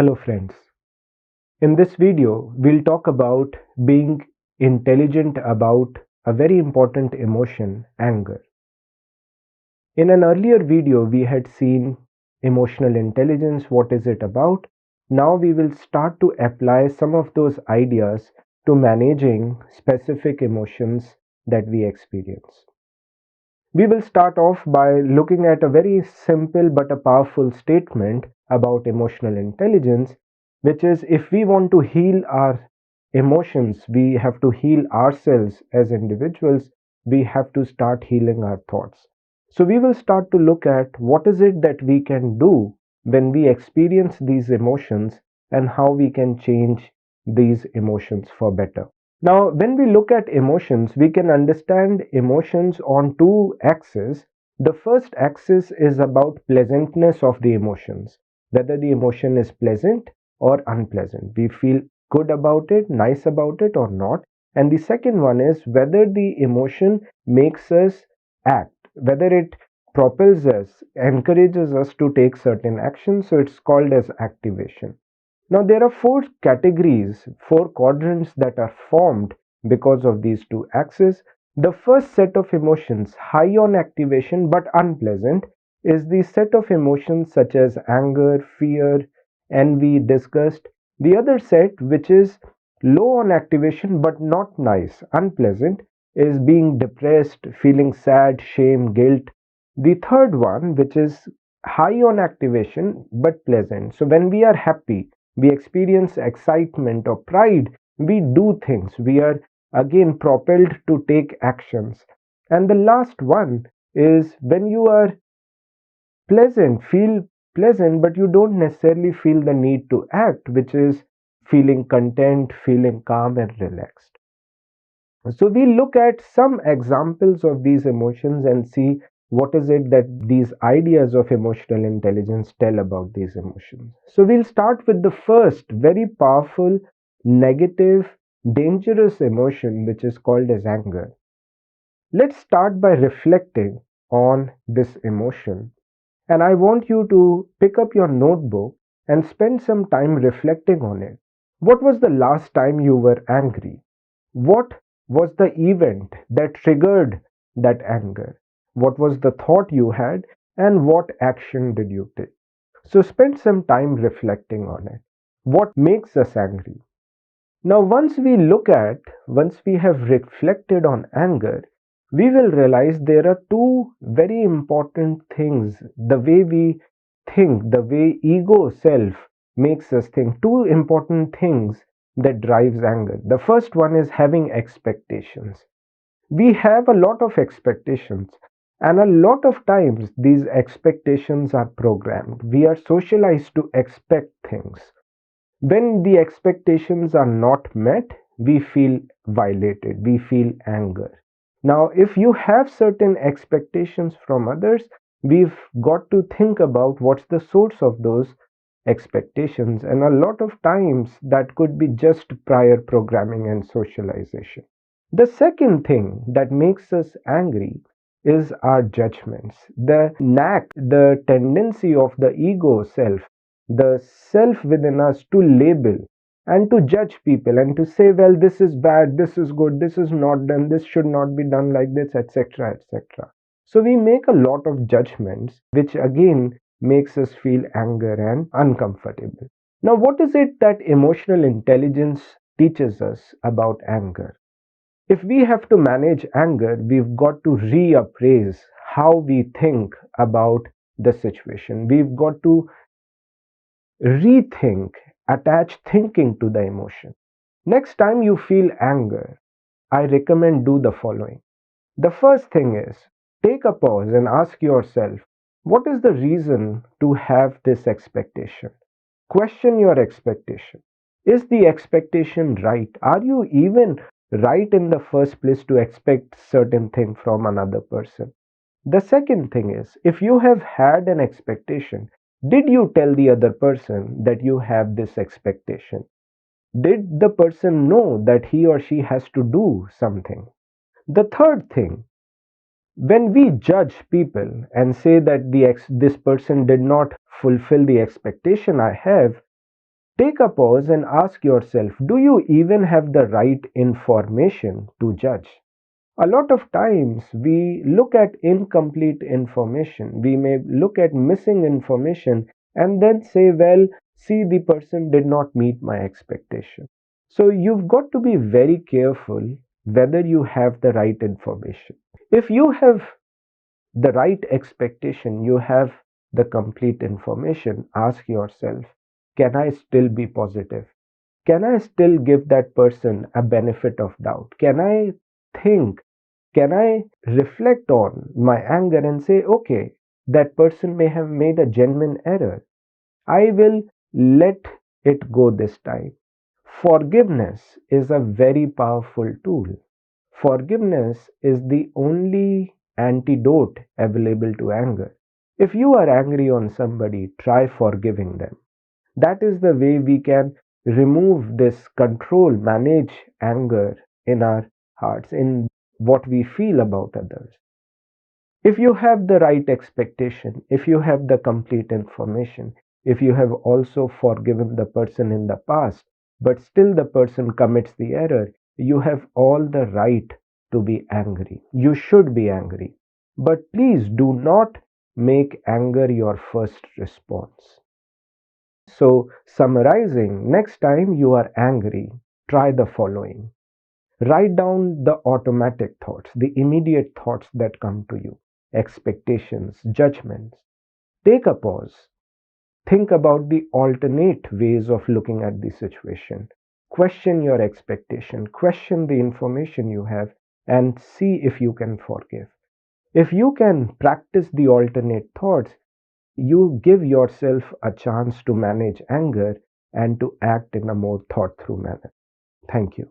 Hello friends. In this video, we'll talk about being intelligent about a very important emotion, anger. In an earlier video, we had seen emotional intelligence, what is it about? Now we will start to apply some of those ideas to managing specific emotions that we experience. We will start off by looking at a very simple but a powerful statement about emotional intelligence, which is if we want to heal our emotions, we have to heal ourselves as individuals, we have to start healing our thoughts. So we will start to look at what is it that we can do when we experience these emotions and how we can change these emotions for better. Now, when we look at emotions, we can understand emotions on two axes. The first axis is about pleasantness of the emotions, whether the emotion is pleasant or unpleasant. We feel good about it, nice about it, or not. And the second one is whether the emotion makes us act, whether it propels us, encourages us to take certain actions. So it's called as activation. Now, there are four categories, four quadrants that are formed because of these two axes. The first set of emotions, high on activation but unpleasant, is the set of emotions such as anger, fear, envy, disgust. The other set, which is low on activation but not nice, unpleasant, is being depressed, feeling sad, shame, guilt. The third one, which is high on activation but pleasant. So, when we are happy, we experience excitement or pride, we do things, we are again propelled to take actions. And the last one is when you are feel pleasant, but you don't necessarily feel the need to act, which is feeling content, feeling calm and relaxed. So we look at some examples of these emotions and see what is it that these ideas of emotional intelligence tell about these emotions. So we'll start with the first very powerful, negative, dangerous emotion, which is called as anger. Let's start by reflecting on this emotion. And I want you to pick up your notebook and spend some time reflecting on it. What was the last time you were angry? What was the event that triggered that anger? What was the thought you had and what action did you take? So spend some time reflecting on it. What makes us angry? Now, once we have reflected on anger, we will realize there are two very important things. The way we think, the way ego self makes us think, two important things that drives anger. The first one is having expectations. We have a lot of expectations, and a lot of times these expectations are programmed. We are socialized to expect things. When the expectations are not met, we feel violated, we feel anger. Now, if you have certain expectations from others, we've got to think about what's the source of those expectations, and a lot of times that could be just prior programming and socialization. The second thing that makes us angry is our judgments. The knack, the tendency of the ego self, the self within us to label and to judge people and to say, well, this is bad, this is good, this is not done, this should not be done like this, etc., etc. So we make a lot of judgments, which again makes us feel anger and uncomfortable. Now, what is it that emotional intelligence teaches us about anger? If we have to manage anger, we've got to reappraise how we think about the situation. We've got to rethink, attach thinking to the emotion. Next time you feel anger, I recommend do the following. The first thing is take a pause and ask yourself, what is the reason to have this expectation? Question your expectation. Is the expectation right? Are you even right in the first place to expect certain thing from another person? The second thing is, if you have had an expectation, did you tell the other person that you have this expectation? Did the person know that he or she has to do something? The third thing, when we judge people and say that this person did not fulfill the expectation I have, Take a pause and ask yourself, do you even have the right information to judge? A lot of times we look at incomplete information. We may look at missing information and then say, well, see, the person did not meet my expectation. So you've got to be very careful whether you have the right information. If you have the right expectation, you have the complete information, ask yourself, can I still be positive? Can I still give that person a benefit of doubt? Can I think? Can I reflect on my anger and say, okay, that person may have made a genuine error. I will let it go this time. Forgiveness is a very powerful tool. Forgiveness is the only antidote available to anger. If you are angry on somebody, try forgiving them. That is the way we can remove this control, manage anger in our hearts, in what we feel about others. If you have the right expectation, if you have the complete information, if you have also forgiven the person in the past, but still the person commits the error, you have all the right to be angry. You should be angry. But please do not make anger your first response. So, summarizing, next time you are angry, try the following. Write down the automatic thoughts, the immediate thoughts that come to you, expectations, judgments. Take a pause. Think about the alternate ways of looking at the situation. Question your expectation, question the information you have, and see if you can forgive. If you can practice the alternate thoughts, you give yourself a chance to manage anger and to act in a more thought through manner. Thank you.